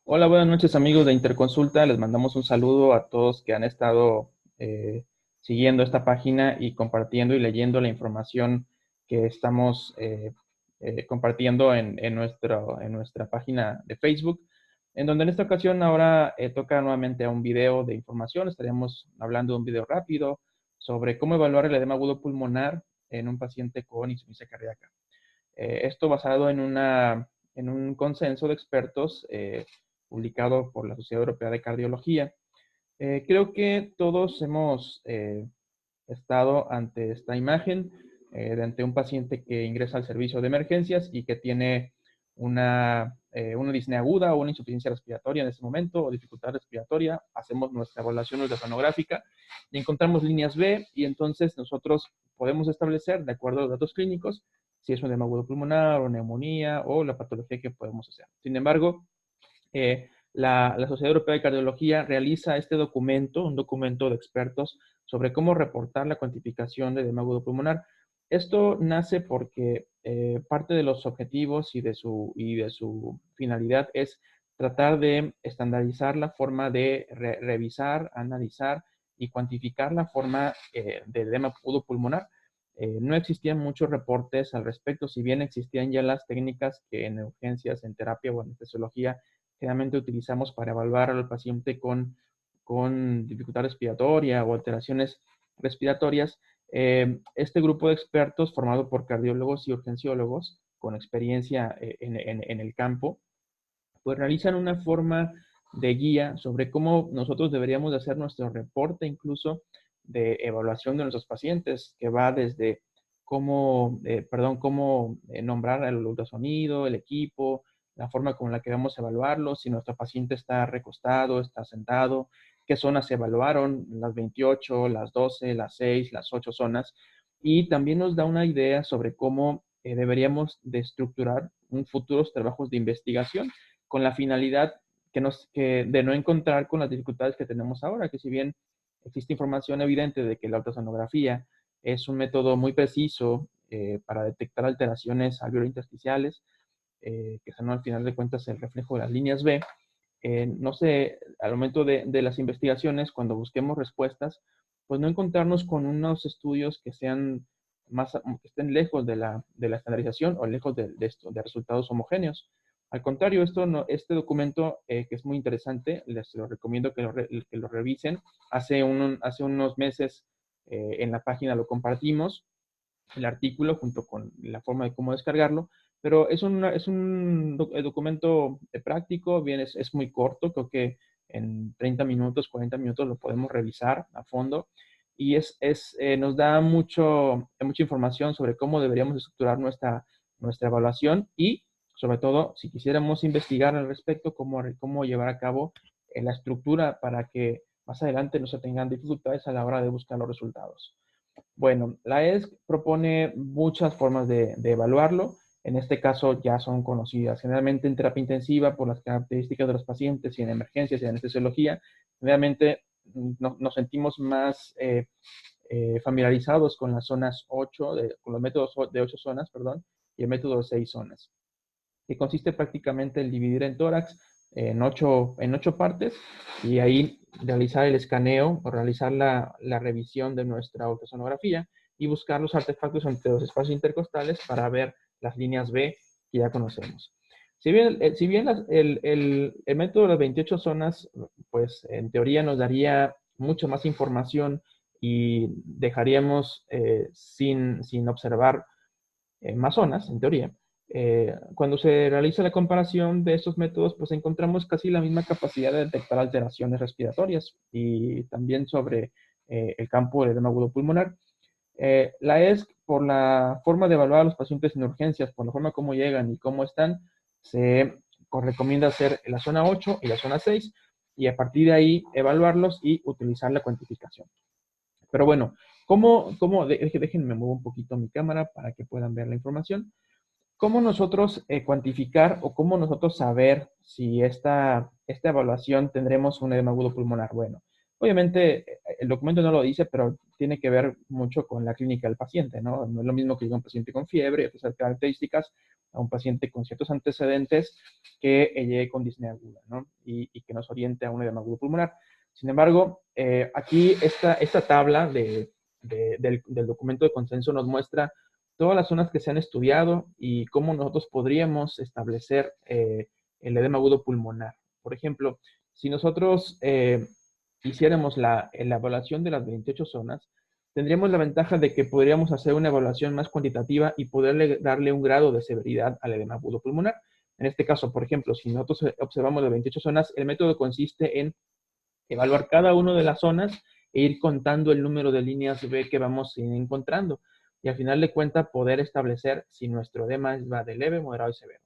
Hola, buenas noches amigos de Interconsulta. Les mandamos un saludo a todos que han estado siguiendo esta página y compartiendo y leyendo la información que estamos compartiendo en nuestra página de Facebook, en donde en esta ocasión ahora toca nuevamente a un video de información. Estaríamos hablando de un video rápido sobre cómo evaluar el edema agudo pulmonar en un paciente con insuficiencia cardíaca. Esto basado en un consenso de expertos publicado por la Sociedad Europea de Cardiología. Creo que todos hemos estado ante esta imagen, ante un paciente que ingresa al servicio de emergencias y que tiene una disnea aguda o una insuficiencia respiratoria en ese momento o dificultad respiratoria. Hacemos nuestra evaluación ultrasonográfica y encontramos líneas B y entonces nosotros podemos establecer, de acuerdo a los datos clínicos, si es un edema agudo pulmonar o neumonía o la patología que podemos hacer. Sin embargo, la Sociedad Europea de Cardiología realiza este documento, un documento de expertos sobre cómo reportar la cuantificación de edema agudo pulmonar. Esto nace porque parte de los objetivos y de su finalidad es tratar de estandarizar la forma de revisar, analizar y cuantificar la forma de edema agudo pulmonar. No existían muchos reportes al respecto, si bien existían ya las técnicas que en urgencias, en terapia o en anestesiología generalmente utilizamos para evaluar al paciente con dificultad respiratoria o alteraciones respiratorias. Este grupo de expertos formado por cardiólogos y urgenciólogos con experiencia en el campo, pues realizan una forma de guía sobre cómo nosotros deberíamos de hacer nuestro reporte incluso de evaluación de nuestros pacientes, que va desde cómo nombrar el ultrasonido, el equipo, la forma con la que vamos a evaluarlo, si nuestro paciente está recostado, está sentado, qué zonas se evaluaron, las 28, las 12, las 6, las 8 zonas, y también nos da una idea sobre cómo deberíamos de estructurar un futuros trabajos de investigación con la finalidad de no encontrar con las dificultades que tenemos ahora, que si bien existe información evidente de que la ultrasonografía es un método muy preciso para detectar alteraciones alveolointersticiales, que son al final de cuentas el reflejo de las líneas B. No sé, al momento de las investigaciones, cuando busquemos respuestas, pues no encontrarnos con unos estudios que sean que estén lejos de la estandarización o lejos de resultados homogéneos. Al contrario, este documento, que es muy interesante, les lo recomiendo que lo revisen. Hace unos meses en la página lo compartimos, el artículo junto con la forma de cómo descargarlo, pero es un documento práctico, bien, es muy corto, creo que en 30 minutos, 40 minutos lo podemos revisar a fondo y nos da mucha información sobre cómo deberíamos estructurar nuestra evaluación y sobre todo, si quisiéramos investigar al respecto, cómo llevar a cabo la estructura para que más adelante no se tengan dificultades a la hora de buscar los resultados. Bueno, la ESC propone muchas formas de evaluarlo. En este caso ya son conocidas. Generalmente en terapia intensiva, por las características de los pacientes y en emergencias y en anestesiología, generalmente nos sentimos más familiarizados con las zonas 8, con los métodos de 8 zonas, perdón, y el método de 6 zonas, que consiste prácticamente en dividir el tórax en ocho partes y ahí realizar el escaneo o realizar la revisión de nuestra ultrasonografía y buscar los artefactos entre los espacios intercostales para ver las líneas B que ya conocemos. Si bien el método de las 28 zonas, pues en teoría nos daría mucho más información y dejaríamos sin observar más zonas, en teoría. Cuando se realiza la comparación de estos métodos, pues encontramos casi la misma capacidad de detectar alteraciones respiratorias y también sobre el campo del edema agudo pulmonar. La ESC, por la forma de evaluar a los pacientes en urgencias, por la forma como llegan y cómo están, se recomienda hacer la zona 8 y la zona 6 y a partir de ahí evaluarlos y utilizar la cuantificación. Pero bueno, déjenme mover un poquito mi cámara para que puedan ver la información. ¿Cómo nosotros cuantificar o cómo nosotros saber si esta evaluación tendremos un edema agudo pulmonar? Bueno, obviamente el documento no lo dice, pero tiene que ver mucho con la clínica del paciente, ¿no? No es lo mismo que diga un paciente con fiebre y otras características a un paciente con ciertos antecedentes que llegue con disnea aguda, ¿no? Y que nos oriente a un edema agudo pulmonar. Sin embargo, aquí esta tabla del documento de consenso nos muestra todas las zonas que se han estudiado y cómo nosotros podríamos establecer el edema agudo pulmonar. Por ejemplo, si nosotros hiciéramos la evaluación de las 28 zonas, tendríamos la ventaja de que podríamos hacer una evaluación más cuantitativa y poderle darle un grado de severidad al edema agudo pulmonar. En este caso, por ejemplo, si nosotros observamos las 28 zonas, el método consiste en evaluar cada una de las zonas e ir contando el número de líneas B que vamos encontrando. Y al final de cuentas, poder establecer si nuestro edema va de leve, moderado y severo.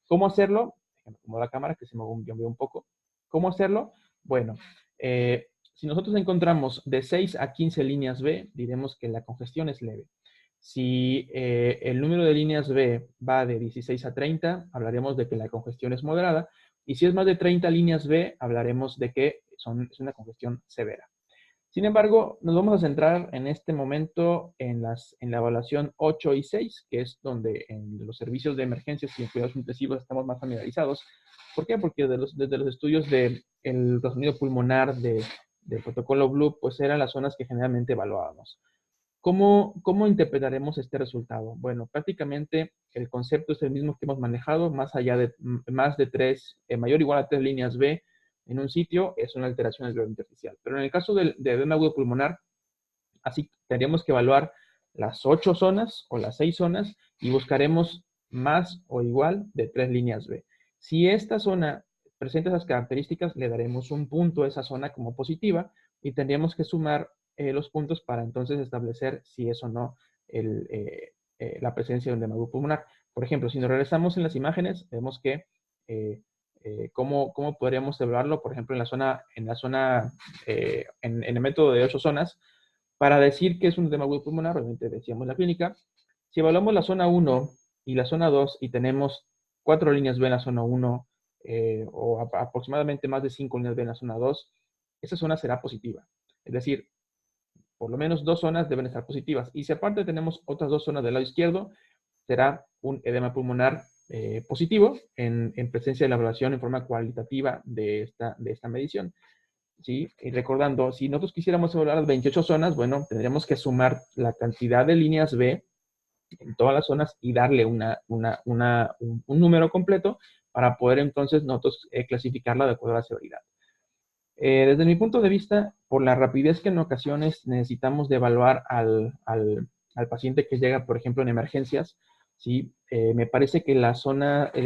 ¿Cómo hacerlo? Déjenme acomodar la cámara que se me movió un poco. ¿Cómo hacerlo? Bueno, si nosotros encontramos de 6 a 15 líneas B, diremos que la congestión es leve. Si el número de líneas B va de 16 a 30, hablaremos de que la congestión es moderada. Y si es más de 30 líneas B, hablaremos de que es una congestión severa. Sin embargo, nos vamos a centrar en este momento en la evaluación 8 y 6, que es donde en los servicios de emergencias y en cuidados intensivos estamos más familiarizados. ¿Por qué? Porque desde los estudios del ultrasonido pulmonar del protocolo Blue, pues eran las zonas que generalmente evaluábamos. ¿Cómo interpretaremos este resultado? Bueno, prácticamente el concepto es el mismo que hemos manejado, más allá de más de 3, mayor o igual a 3 líneas B en un sitio, es una alteración del globo intersticial. Pero en el caso de edema agudo pulmonar, así tendríamos que evaluar las 8 zonas o las 6 zonas y buscaremos más o igual de 3 líneas B. Si esta zona presenta esas características, le daremos un punto a esa zona como positiva y tendríamos que sumar los puntos para entonces establecer si es o no la presencia de un edema agudo pulmonar. Por ejemplo, si nos regresamos en las imágenes, vemos que ¿cómo podríamos evaluarlo? Por ejemplo, en el método de 8 zonas, para decir que es un edema agudo pulmonar, obviamente decíamos la clínica. Si evaluamos la zona 1 y la zona 2 y tenemos 4 líneas B en la zona 1 o aproximadamente más de 5 líneas B en la zona 2, esa zona será positiva. Es decir, por lo menos 2 zonas deben estar positivas. Y si aparte tenemos otras 2 zonas del lado izquierdo, será un edema pulmonar positivo en presencia de la evaluación en forma cualitativa de esta medición. ¿Sí? Y recordando, si nosotros quisiéramos evaluar las 28 zonas, bueno, tendríamos que sumar la cantidad de líneas B en todas las zonas y darle un número completo para poder entonces nosotros clasificarla de acuerdo a la severidad. Desde mi punto de vista, por la rapidez que en ocasiones necesitamos de evaluar al paciente que llega, por ejemplo, en emergencias, ¿sí? Me parece que el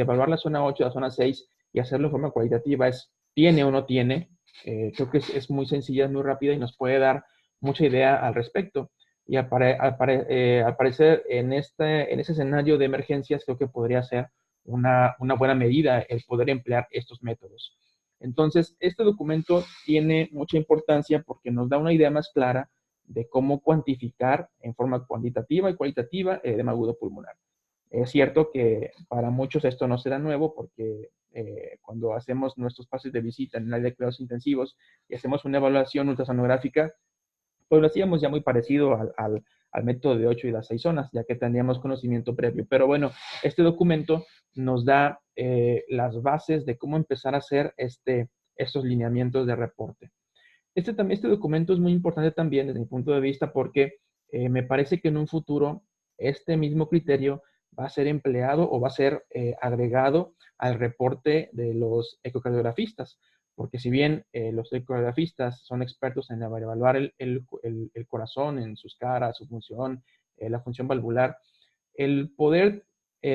evaluar la zona 8, la zona 6 y hacerlo de forma cualitativa tiene o no tiene. Creo que es muy sencilla, es muy rápida y nos puede dar mucha idea al respecto. Y al parecer, en ese escenario de emergencias, creo que podría ser una buena medida el poder emplear estos métodos. Entonces, este documento tiene mucha importancia porque nos da una idea más clara de cómo cuantificar en forma cuantitativa y cualitativa el edema agudo pulmonar. Es cierto que para muchos esto no será nuevo porque cuando hacemos nuestros pases de visita en el área de cuidados intensivos y hacemos una evaluación ultrasonográfica, pues lo hacíamos ya muy parecido al método de 8 y las 6 zonas, ya que teníamos conocimiento previo. Pero bueno, este documento nos da las bases de cómo empezar a hacer estos lineamientos de reporte. Este documento es muy importante también desde mi punto de vista porque me parece que en un futuro este mismo criterio va a ser empleado o va a ser agregado al reporte de los ecocardiografistas, porque si bien los ecocardiografistas son expertos en evaluar el corazón en sus caras, su función, la función valvular, el poder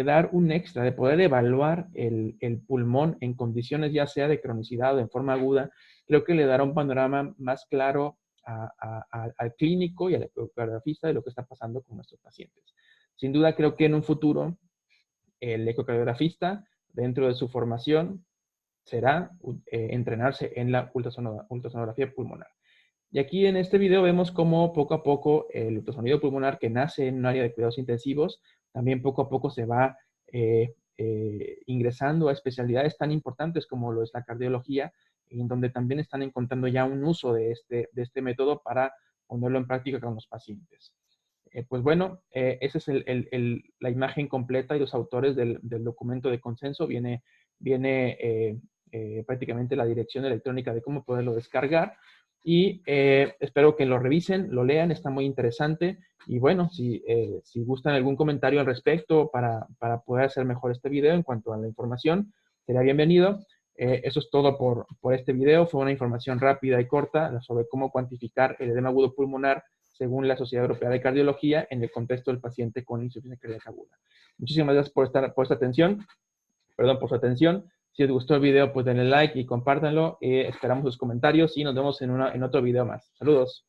dar un extra, de poder evaluar el pulmón en condiciones ya sea de cronicidad o en forma aguda, creo que le dará un panorama más claro al clínico y al ecocardiografista de lo que está pasando con nuestros pacientes. Sin duda, creo que en un futuro el ecocardiografista, dentro de su formación, será entrenarse en la ultrasonografía pulmonar. Y aquí en este video vemos cómo poco a poco el ultrasonido pulmonar que nace en un área de cuidados intensivos, también poco a poco se va ingresando a especialidades tan importantes como lo es la cardiología, en donde también están encontrando ya un uso de este método para ponerlo en práctica con los pacientes. Pues bueno, esa es la imagen completa y los autores del documento de consenso. Viene prácticamente la dirección electrónica de cómo poderlo descargar. Y espero que lo revisen, lo lean, está muy interesante. Y bueno, si gustan algún comentario al respecto para poder hacer mejor este video en cuanto a la información, sería bienvenido. Eso es todo por este video. Fue una información rápida y corta sobre cómo cuantificar el edema agudo pulmonar según la Sociedad Europea de Cardiología en el contexto del paciente con insuficiencia cardíaca aguda. Muchísimas gracias por esta atención. Perdón por su atención. Si les gustó el video, pues denle like y compártanlo. Esperamos sus comentarios y nos vemos en otro video más. Saludos.